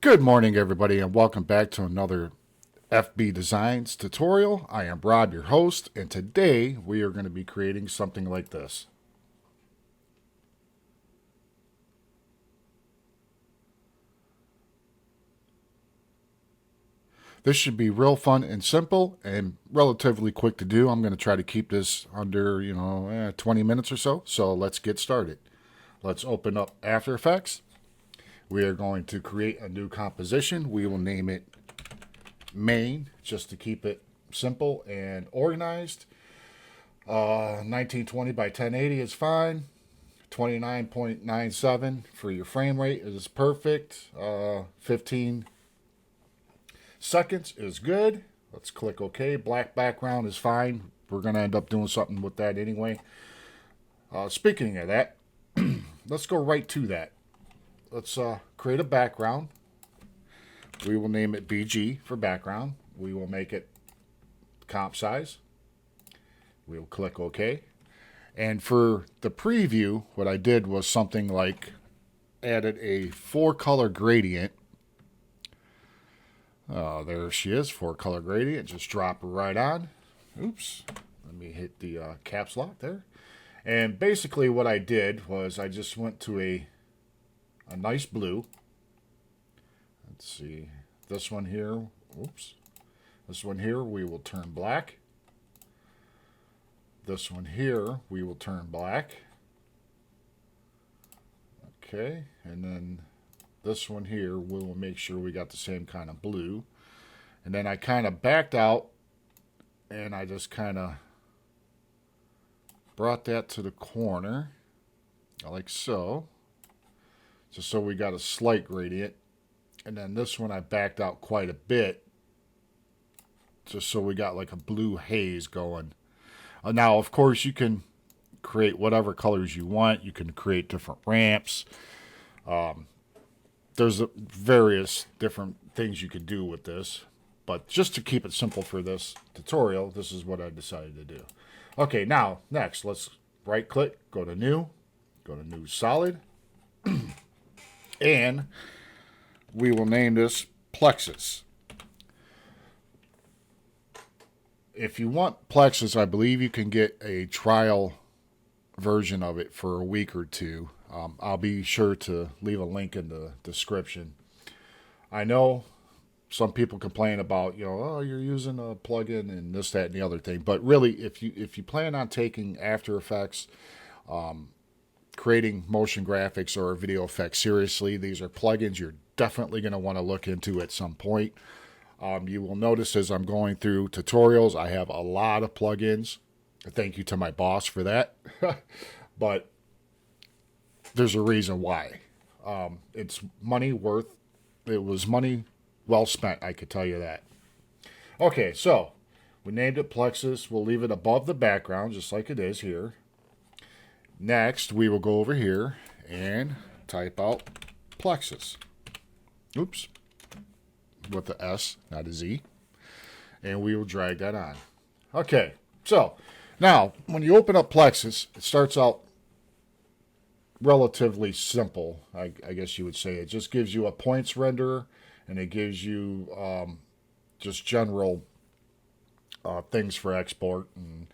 Good morning, everybody, and welcome back to another FBDesignz tutorial. I am Rob, your host, and today we are going to be creating something like this. This should be real fun and simple and relatively quick to do. I'm going to try to keep this under, 20 minutes or so. So let's get started. Let's open up After Effects. We are going to create a new composition. We will name it Main, just to keep it simple and organized. 1920 by 1080 is fine. 29.97 for your frame rate is perfect. 15 seconds is good. Let's click OK. Black background is fine. We're going to end up doing something with that anyway. Speaking of that, let's go right to that. Let's create a background. We will name it BG for background. We will make it comp size. We'll click OK. And for the preview, what I did was something like added a 4-color gradient. There she is, 4-color gradient. Just drop her right on. Oops. Let me hit the caps lock there. And basically what I did was I just went to a nice blue. Let's see. This one here. Oops. This one here we will turn black. This one here we will turn black. Okay. And then this one here we will make sure we got the same kind of blue. And then I kind of backed out and I just kind of brought that to the corner like so. Just so we got a slight gradient. And then this one I backed out quite a bit. Just so we got like a blue haze going. Now, of course, you can create whatever colors you want. You can create different ramps. There's various different things you could do with this. But just to keep it simple for this tutorial, this is what I decided to do. Okay, now, next, let's right-click, go to New Solid. And we will name this Plexus. If you want Plexus, I believe you can get a trial version of it for a week or two. I'll be sure to leave a link in the description. I know some people complain about, oh, you're using a plugin and this, that, and the other thing. But really, if you plan on taking After Effects, creating motion graphics or video effects seriously, these are plugins you're definitely going to want to look into at some point. You will notice as I'm going through tutorials, I have a lot of plugins. Thank you to my boss for that. But there's a reason why. It's money worth. It was money well spent, I could tell you that. Okay, so we named it Plexus. We'll leave it above the background just like it is here. Next, we will go over here and type out Plexus. Oops. With the S, not a Z. And we will drag that on. Okay, so now when you open up Plexus, it starts out relatively simple, I guess you would say. It just gives you a points renderer, and it gives you just general things for export and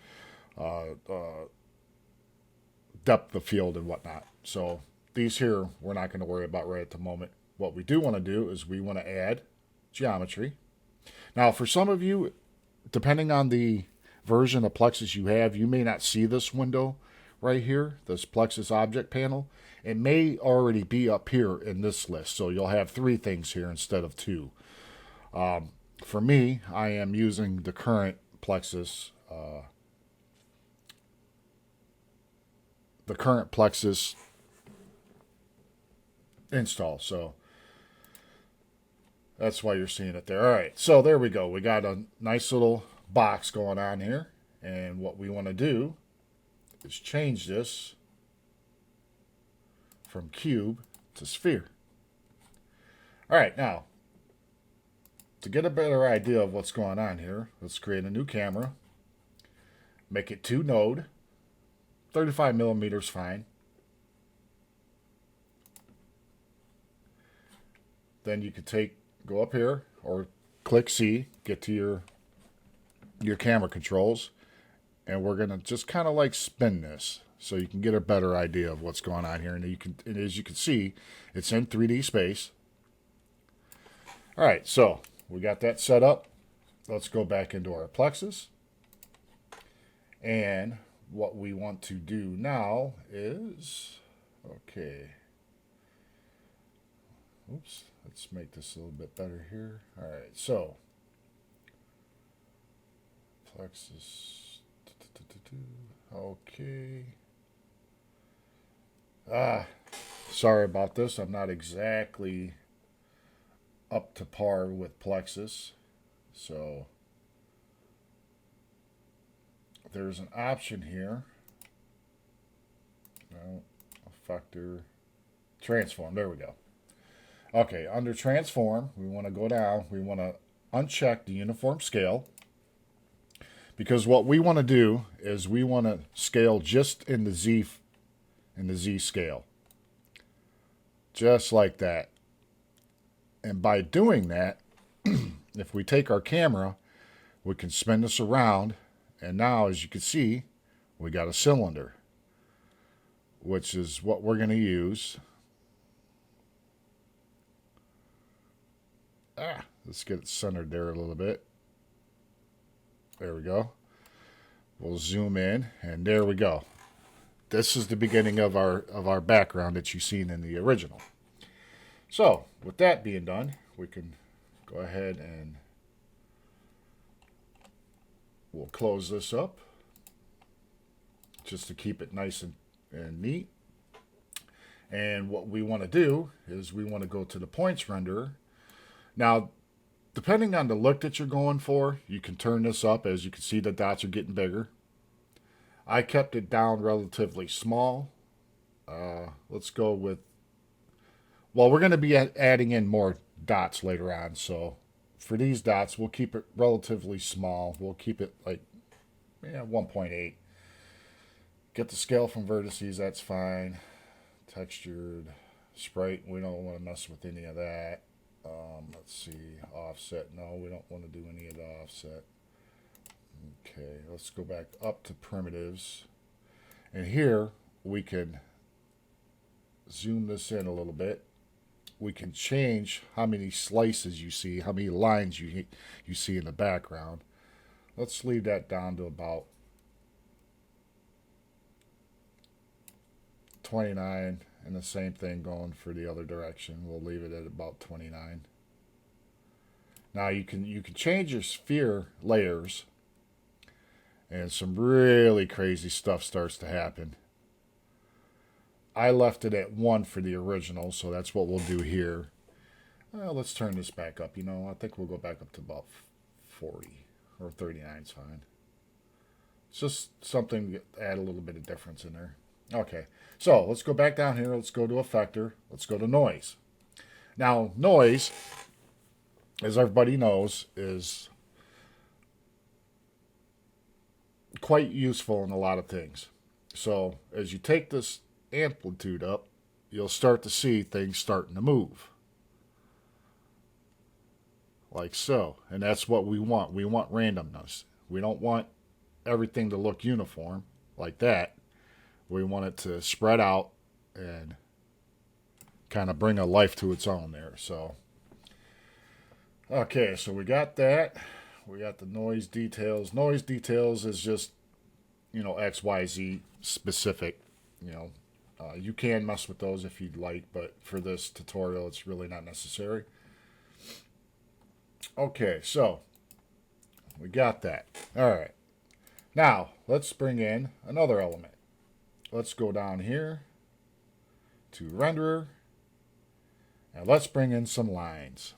depth of field and whatnot. So these here we're not going to worry about right at the moment. What we do want to do is we want to add geometry. Now for some of you, depending on the version of Plexus you have, you may not see this window right here, this Plexus object panel. It may already be up here in this list, so you'll have 3 things here instead of 2. For me, I am using the current Plexus install, so that's why you're seeing it there. All right, so there we go. We got a nice little box going on here, and what we want to do is change this from cube to sphere. All right, now to get a better idea of what's going on here, let's create a new camera, make it 2 node, 35 millimeters fine. then you could go up here or click C, get to your camera controls, and we're gonna just kind of like spin this so you can get a better idea of what's going on here. And as you can see, it's in 3D space. All right, so we got that set up. Let's go back into our Plexus. And what we want to do now is, okay. Oops, let's make this a little bit better here. All right, so Plexus. Okay. Sorry about this. I'm not exactly up to par with Plexus. So there's an option here. No, effector, transform. There we go. Okay, under transform, we want to go down. We want to uncheck the uniform scale, because what we want to do is we want to scale just in the Z scale, just like that. And by doing that, if we take our camera, we can spin this around, and now, as you can see, we got a cylinder, which is what we're going to use. Let's get it centered there a little bit. There we go. We'll zoom in, and there we go. This is the beginning of our background that you've seen in the original. So, with that being done, we can go ahead and we'll close this up just to keep it nice and neat. And what we want to do is we want to go to the points renderer. Now, depending on the look that you're going for, you can turn this up. As you can see, the dots are getting bigger. I kept it down relatively small. Let's go with, well, we're going to be adding in more dots later on. So for these dots, we'll keep it relatively small. We'll keep it like 1.8. Get the scale from vertices, that's fine. Textured, sprite, we don't want to mess with any of that. Let's see, offset, no, we don't want to do any of the offset. Okay, let's go back up to primitives. And here we can zoom this in a little bit. We can change how many slices you see, how many lines you see in the background. Let's leave that down to about 29, and the same thing going for the other direction. We'll leave it at about 29. Now you can change your sphere layers, and some really crazy stuff starts to happen. I left it at 1 for the original, so that's what we'll do here. Well, let's turn this back up. I think we'll go back up to about 40, or 39 is fine. It's just something to add a little bit of difference in there. Okay, so let's go back down here. Let's go to effector. Let's go to noise. Now, noise, as everybody knows, is quite useful in a lot of things. So as you take this amplitude up, you'll start to see things starting to move. Like so. And that's what we want. We want randomness. We don't want everything to look uniform like that. We want it to spread out and kind of bring a life to its own there. So, okay, so we got that. We got the noise details. Noise details is just, X, Y, Z specific. You can mess with those if you'd like, but for this tutorial, it's really not necessary. Okay, so we got that. All right. Now, let's bring in another element. Let's go down here to renderer, and let's bring in some lines.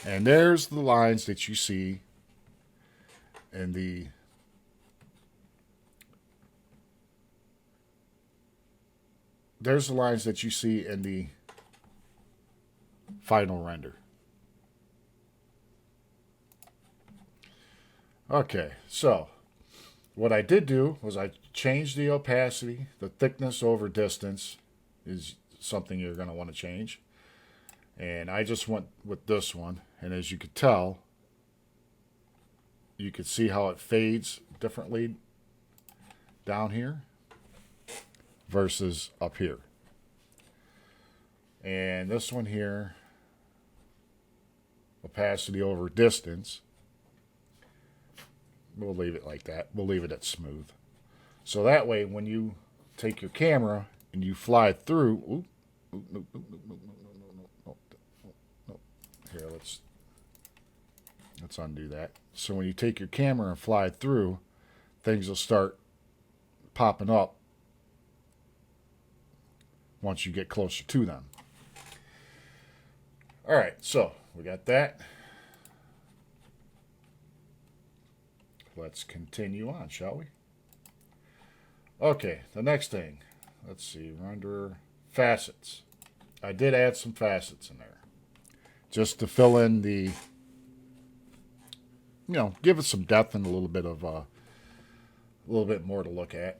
And there's the lines that you see in the final render. Okay, so what I did do was I changed the opacity. The thickness over distance is something you're going to want to change. And I just went with this one, and as you could tell, you could see how it fades differently down here versus up here. And this one here, opacity over distance, we'll leave it like that. We'll leave it at smooth. So that way, when you take your camera and you fly through, here, let's undo that. So when you take your camera and fly through, things will start popping up once you get closer to them. All right, so we got that. Let's continue on, shall we? Okay, the next thing. Let's see, render facets. I did add some facets in there, just to fill in the, give it some depth and a little bit of a little bit more to look at.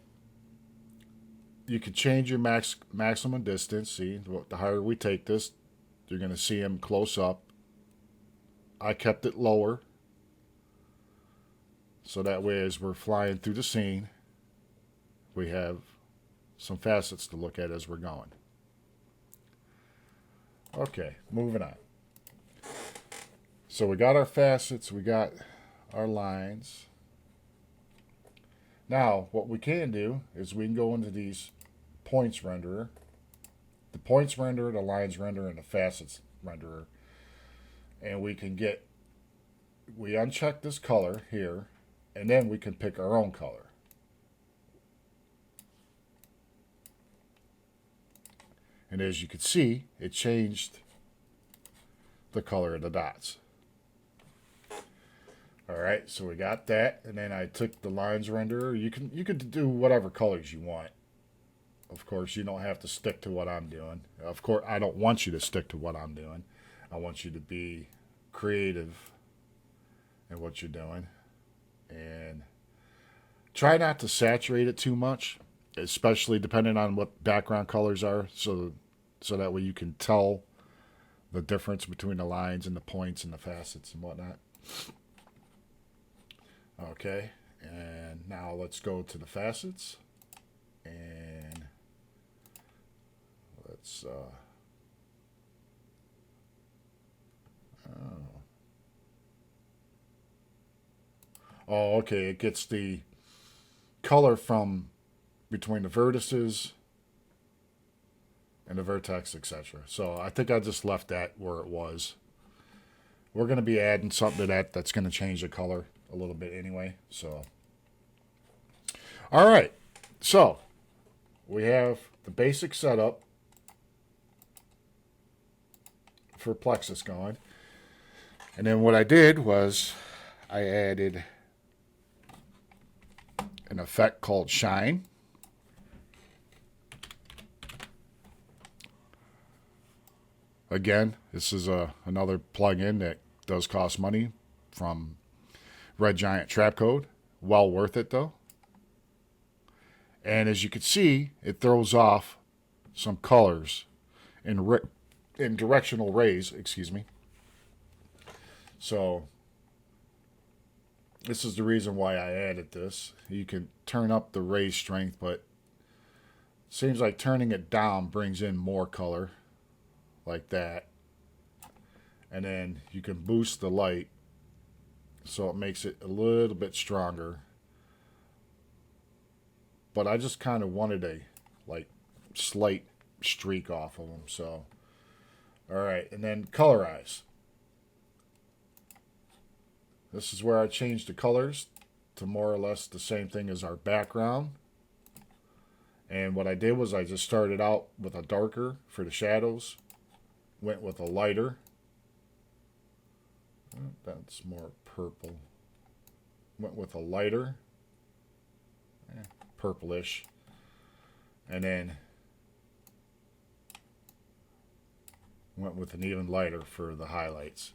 You could change your maximum distance. See, the higher we take this, you're going to see him close up. I kept it lower, so that way as we're flying through the scene, we have some facets to look at as we're going. Okay, moving on. So we got our facets, we got our lines. Now, what we can do is we can go into these points renderer, the points renderer, the lines renderer, and the facets renderer, and we uncheck this color here, and then we can pick our own color. And as you can see, it changed the color of the dots. All right, so we got that, and then I took the lines renderer. You could do whatever colors you want. Of course, you don't have to stick to what I'm doing. Of course, I don't want you to stick to what I'm doing. I want you to be creative in what you're doing, and try not to saturate it too much, especially depending on what background colors are, so that way you can tell the difference between the lines and the points and the facets and whatnot. Okay, and now let's go to the facets, and let's okay, it gets the color from between the vertices and the vertex, etc. So I think I just left that where it was. We're going to be adding something to that's going to change the color a little bit anyway. So, all right. So we have the basic setup for Plexus going. And then what I did was I added an effect called Shine. Again, this is another plugin that does cost money from Red Giant Trap Code. Well worth it though. And as you can see, it throws off some colors in directional rays, excuse me. So this is the reason why I added this. You can turn up the ray strength, but it seems like turning it down brings in more color. Like that, and then you can boost the light so it makes it a little bit stronger, but I just kind of wanted a slight streak off of them. So alright, and then colorize. This is where I changed the colors to more or less the same thing as our background. And what I did was I just started out with a darker for the shadows, went with a lighter. That's more purple. Went with a lighter, purplish, and then went with an even lighter for the highlights,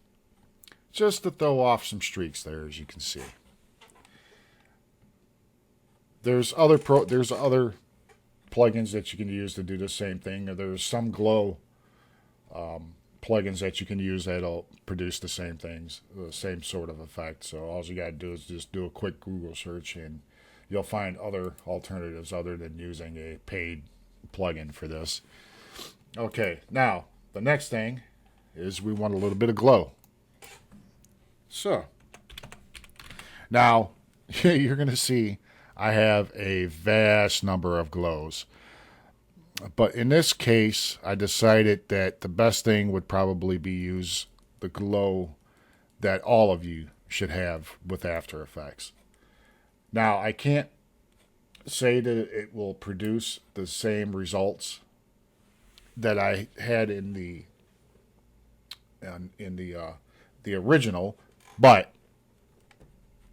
just to throw off some streaks there, as you can see. There's other plugins that you can use to do the same thing. There's some glow plugins that you can use that'll produce the same things, the same sort of effect. So all you got to do is just do a quick Google search and you'll find other alternatives other than using a paid plugin for this. Okay, now the next thing is we want a little bit of glow. So now you're going to see I have a vast number of glows. But in this case, I decided that the best thing would probably be use the glow that all of you should have with After Effects. Now, I can't say that it will produce the same results that I had in the original, but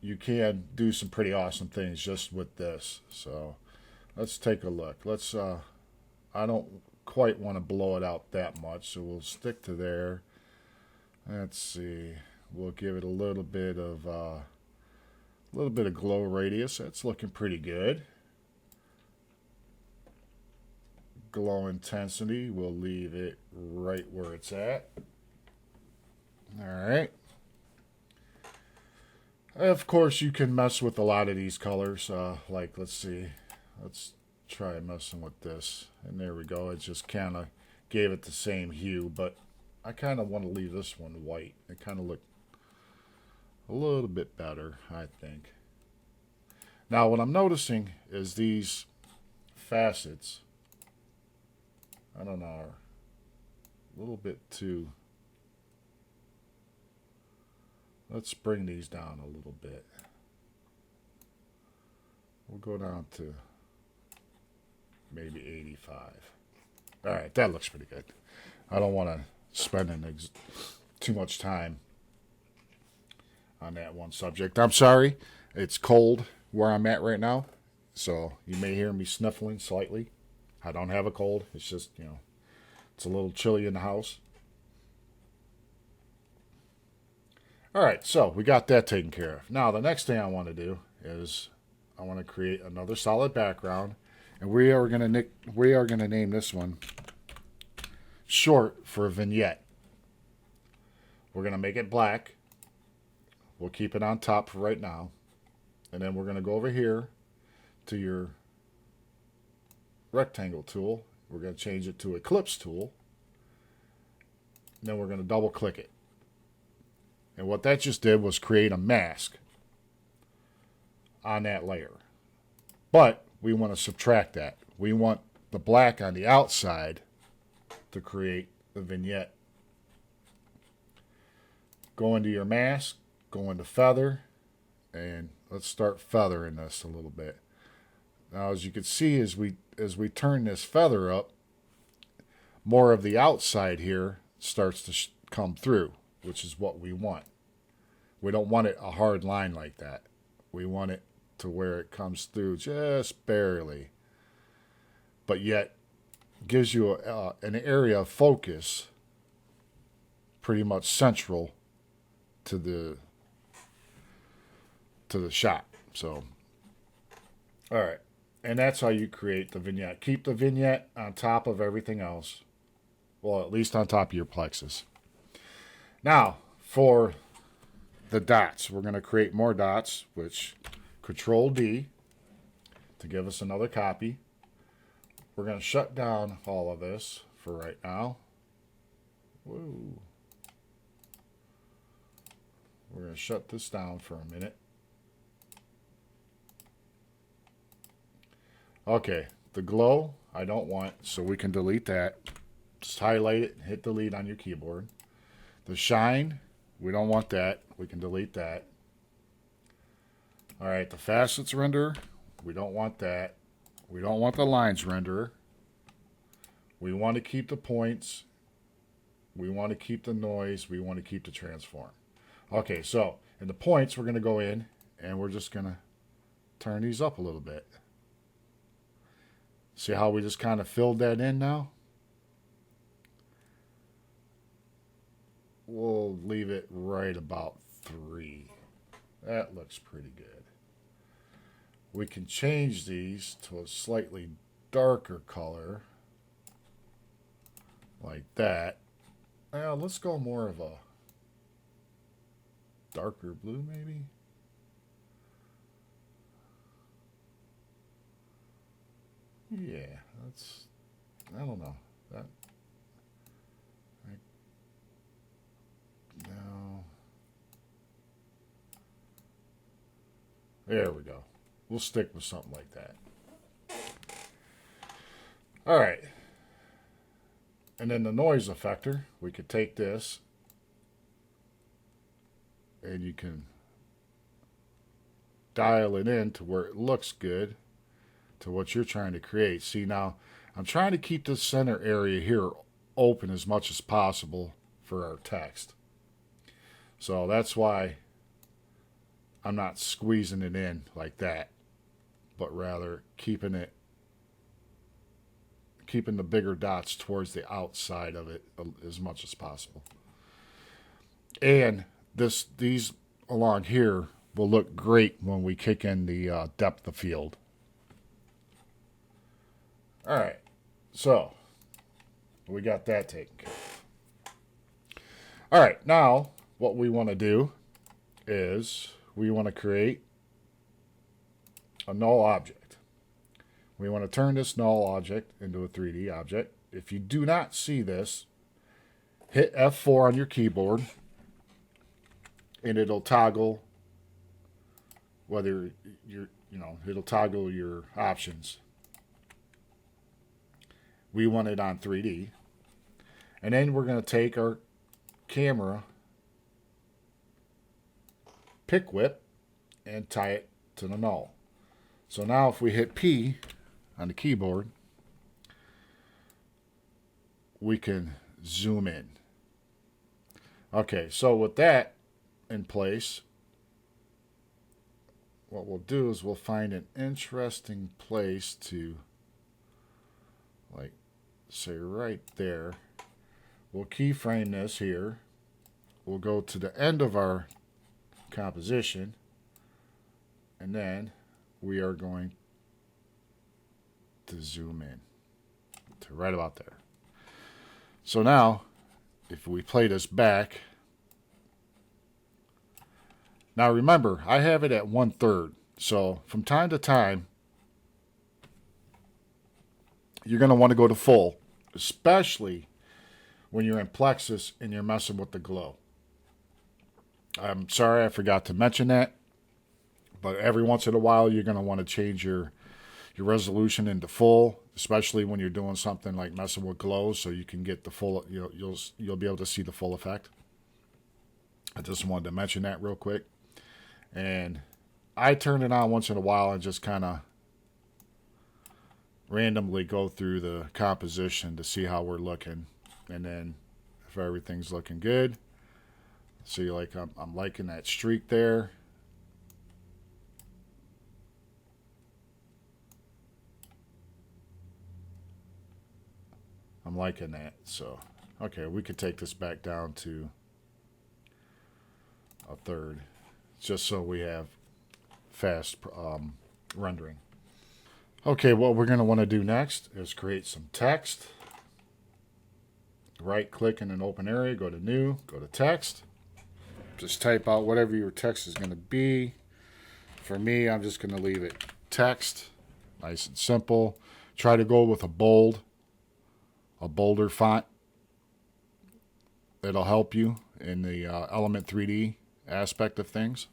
you can do some pretty awesome things just with this. So let's take a look. I don't quite want to blow it out that much, so we'll stick to there. Let's see. We'll give it a little bit of glow radius. That's looking pretty good. Glow intensity, we'll leave it right where it's at. All right. Of course, you can mess with a lot of these colors. Like, let's see. Let's try messing with this. And there we go. It just kind of gave it the same hue, but I kind of want to leave this one white. It kind of looked a little bit better, I think. Now, what I'm noticing is these facets, I don't know, are a little bit too... Let's bring these down a little bit. We'll go down to maybe 85. All right, that looks pretty good. I don't want to spend too much time on that one subject. I'm sorry. It's cold where I'm at right now, so you may hear me sniffling slightly. I don't have a cold. It's just, it's a little chilly in the house. All right, so we got that taken care of. Now, the next thing I want to do is I want to create another solid background. And we are going to name this one short for vignette. We're going to make it black. We'll keep it on top for right now. And then we're going to go over here to your rectangle tool. We're going to change it to ellipse tool. And then we're going to double click it. And what that just did was create a mask on that layer. But we want to subtract that. We want the black on the outside to create the vignette. Go into your mask, go into feather, and let's start feathering this a little bit. Now, as you can see, as we turn this feather up, more of the outside here starts to come through, which is what we want. We don't want it a hard line like that. We want it to where it comes through just barely, but yet gives you an area of focus pretty much central to the shot. So, all right, and that's how you create the vignette. Keep the vignette on top of everything else. Well, at least on top of your Plexus. Now, for the dots, we're going to create more dots, which Control D to give us another copy. We're going to shut down all of this for right now. Whoa. We're going to shut this down for a minute. Okay, the glow I don't want, so we can delete that. Just highlight it and hit delete on your keyboard. The shine, we don't want that. We can delete that. All right, the facets renderer, we don't want that. We don't want the lines renderer. We want to keep the points. We want to keep the noise. We want to keep the transform. Okay, so in the points, we're going to go in and we're just going to turn these up a little bit. See how we just kind of filled that in now? We'll leave it right about 3. That looks pretty good. We can change these to a slightly darker color, like that. Let's go more of a darker blue, maybe. Yeah, that's, I don't know. That, no. There we go. We'll stick with something like that. All right. And then the noise effector, we could take this and you can dial it in to where it looks good to what you're trying to create. See, now I'm trying to keep this center area here open as much as possible for our text. So that's why I'm not squeezing it in like that, but rather keeping the bigger dots towards the outside of it as much as possible. And these along here will look great when we kick in the depth of field. All right, so we got that taken care of. All right, now what we want to do is we want to create a null object. We want to turn this null object into a 3D object. If you do not see this, hit F4 on your keyboard and it'll toggle whether it'll toggle your options. We want it on 3D. And then we're going to take our camera pick whip and tie it to the null. So now if we hit P on the keyboard, we can zoom in. Okay, so with that in place, what we'll do is we'll find an interesting place to, like, say right there. We'll keyframe this here. We'll go to the end of our composition, and then we are going to zoom in to right about there. So now, if we play this back, now remember, I have it at 1/3. So from time to time, you're going to want to go to full, especially when you're in Plexus and you're messing with the glow. I'm sorry I forgot to mention that, but every once in a while you're going to want to change your resolution into full, especially when you're doing something like messing with glow, so you can get the full. You'll be able to see the full effect. I just wanted to mention that real quick, and I turn it on once in a while and just kind of randomly go through the composition to see how we're looking, and then if everything's looking good. See, like I'm liking that streak there. I'm liking that. So, okay, we could take this back down to 1/3, just so we have fast rendering. Okay, what we're going to want to do next is create some text. Right click in an open area, go to new, go to text. Just type out whatever your text is going to be. For me, I'm just going to leave it text, nice and simple. Try to go with a bolder font. It'll help you in the Element 3D aspect of things.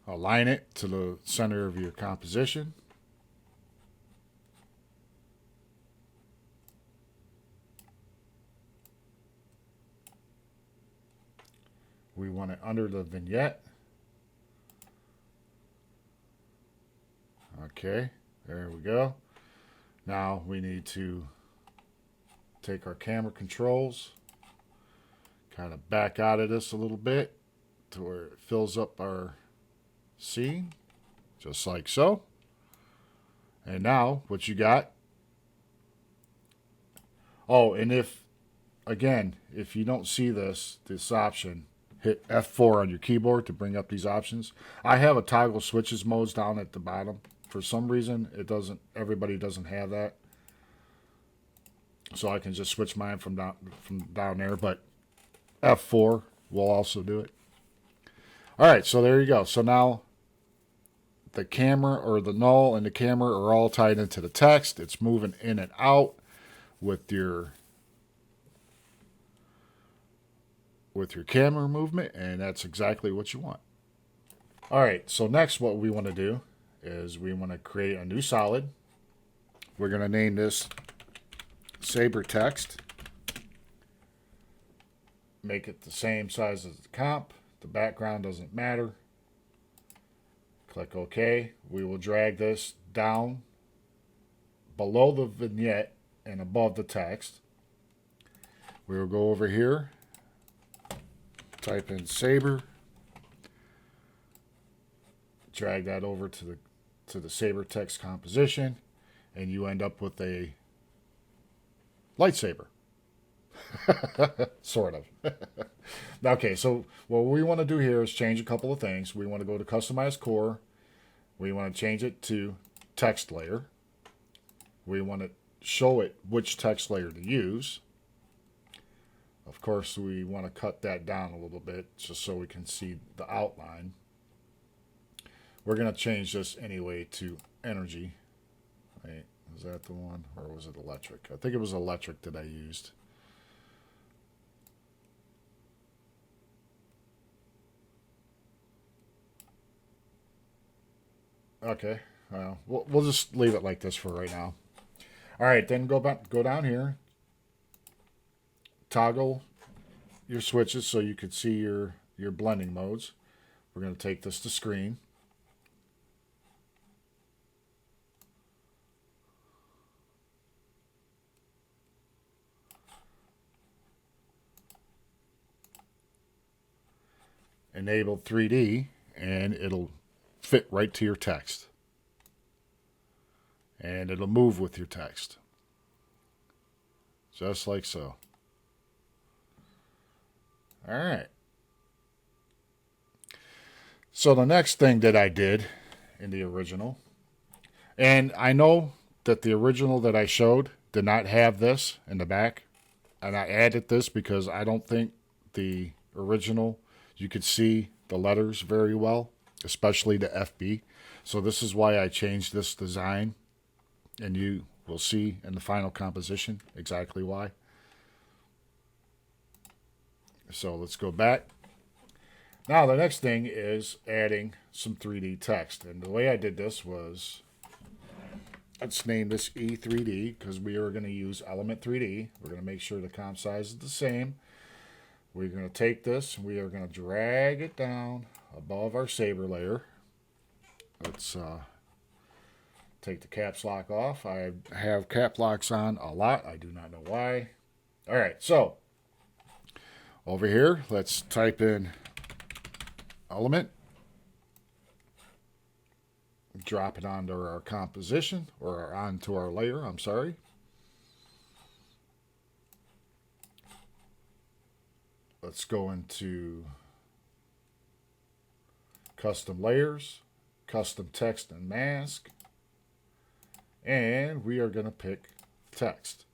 Align it to the center of your composition. We want it under the vignette. Okay, there we go. Now we need to take our camera controls, kind of back out of this a little bit to where it fills up our scene, just like so. And now what you got, oh, and if you don't see this option, hit F4 on your keyboard to bring up these options. I have a toggle switches modes down at the bottom. For some reason, everybody doesn't have that. So I can just switch mine from down there, but F4 will also do it. All right, so there you go. So now the camera, or the null and the camera, are all tied into the text. It's moving in and out with your camera movement, and that's exactly what you want. All right, so next what we want to do is we want to create a new solid. We're going to name this Saber text. Make it the same size as the comp. The background doesn't matter. Click OK. We will drag this down below the vignette and above the text. We will go over here, type in Saber, drag that over to the Saber text composition, and you end up with a lightsaber. Sort of. Okay, so what we want to do here is change a couple of things. We want to go to Customize Core. We want to change it to Text Layer. We want to show it which text layer to use. Of course, we want to cut that down a little bit just so we can see the outline. We're going to change this anyway to Energy. Wait, is that the one? Or was it Electric? I think it was Electric that I used. Okay, we'll just leave it like this for right now. All right, then go down here, toggle your switches so you can see your blending modes. We're going to take this to screen. Enable 3D, and it'll fit right to your text. And it'll move with your text. Just like so. All right. So the next thing that I did in the original, and I know that the original that I showed did not have this in the back, and I added this because I don't think the original you could see the letters very well, especially the FB. So this is why I changed this design, and you will see in the final composition exactly why. So let's go back. Now the next thing is adding some 3D text, and the way I did this was, let's name this E3D because we are going to use Element 3D. We're going to make sure the comp size is the same. We're going to take this, we are going to drag it down above our Saber layer. Let's take the caps lock off. I have cap locks on a lot. I do not know why. All right, so over here, let's type in Element. Drop it onto our composition, or onto our layer, I'm sorry. Let's go into Custom Layers, Custom Text and Mask, and we are going to pick Text.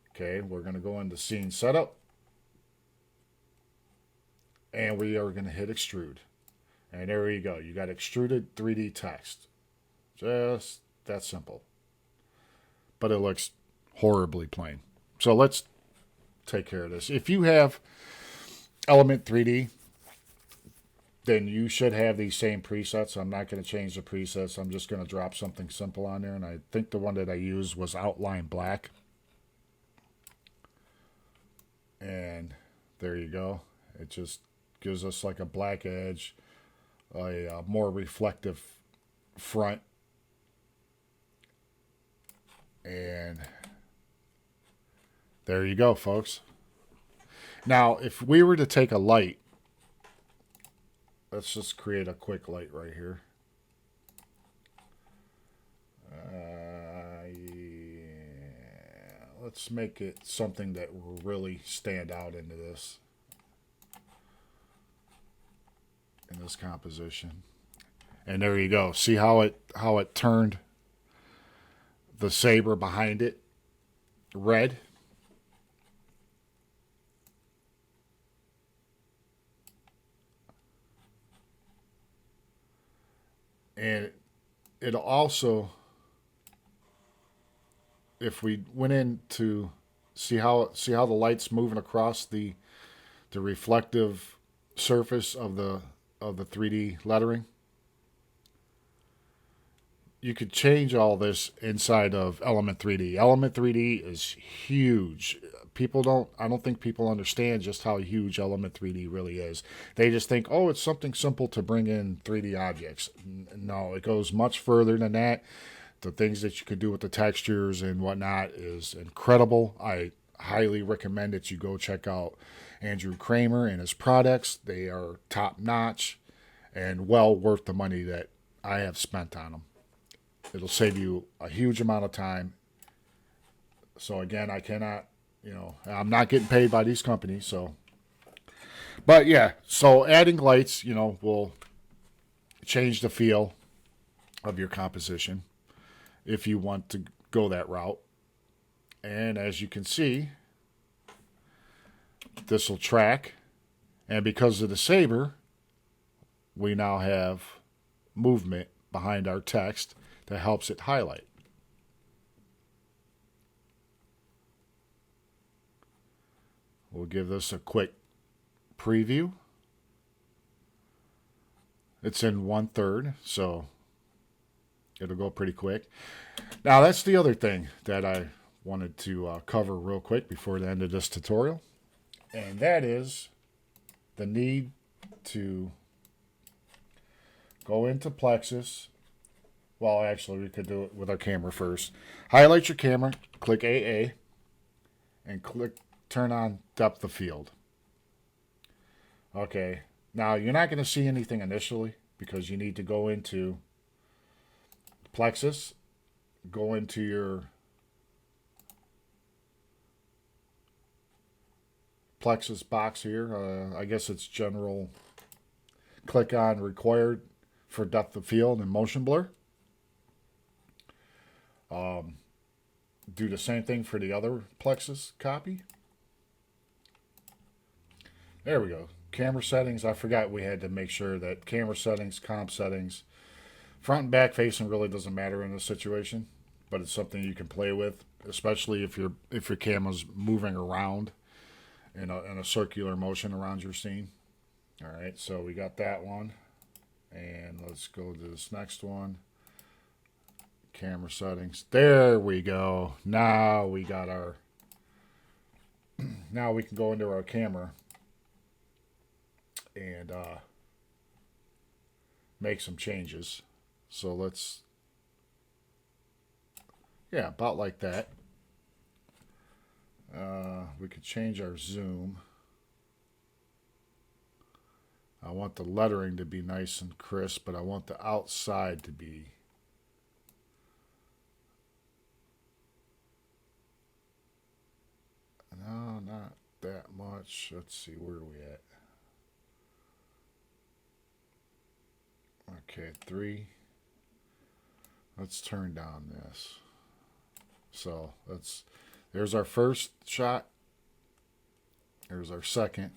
Okay, we're going to go into Scene Setup, and we are going to hit Extrude. And there you go. You got extruded 3D text. Just that simple. But it looks horribly plain. So let's take care of this. If you have Element 3D, then you should have these same presets. I'm not going to change the presets. I'm just going to drop something simple on there. And I think the one that I used was Outline Black. And there you go. It just gives us like a black edge, a more reflective front. And there you go, folks. Now, if we were to take a light, let's just create a quick light right here. Yeah. Let's make it something that will really stand out into this, in this composition. And there you go. See how it turned the Saber behind it red. And it'll also, if we went in to see how the light's moving across the reflective surface of the 3D lettering, you could change all this inside of Element 3D. Element 3D is huge. I don't think people understand just how huge Element 3D really is. They just think, oh, it's something simple to bring in 3D objects. No, it goes much further than that. The things that you could do with the textures and whatnot is incredible. I highly recommend that you go check out Andrew Kramer and his products. They are top notch and well worth the money that I have spent on them. It'll save you a huge amount of time. So again, I cannot, I'm not getting paid by these companies. So, but yeah, so adding lights, will change the feel of your composition if you want to go that route. And as you can see, this will track. And because of the Saber, we now have movement behind our text that helps it highlight. We'll give this a quick preview. It's in 1/3, so it'll go pretty quick. Now that's the other thing that I wanted to cover real quick before the end of this tutorial, and that is the need to go into Plexus. Well, actually, we could do it with our camera first. Highlight your camera, click AA, and click turn on depth of field. Okay, now you're not going to see anything initially because you need to go into Plexus, go into your Plexus box here. I guess it's general. Click on required for depth of field and motion blur. Do the same thing for the other Plexus copy. There we go. Camera settings. I forgot we had to make sure that camera settings, comp settings, front and back facing really doesn't matter in this situation, but it's something you can play with, especially if your camera's moving around in a circular motion around your scene. All right, so we got that one, and let's go to this next one. Camera settings. There we go. Now we got our. Now we can go into our camera and make some changes. So let's. Yeah, about like that. We could change our zoom. I want the lettering to be nice and crisp, but I want the outside to be. No, not that much. Let's see, where are we at? Okay, 3. Let's turn down this. So there's our first shot. There's our second.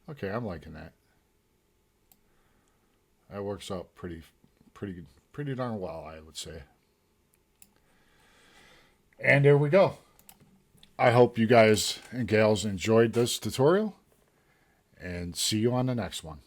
Okay, I'm liking that. That works out pretty darn well, I would say. And there we go. I hope you guys and gals enjoyed this tutorial, and see you on the next one.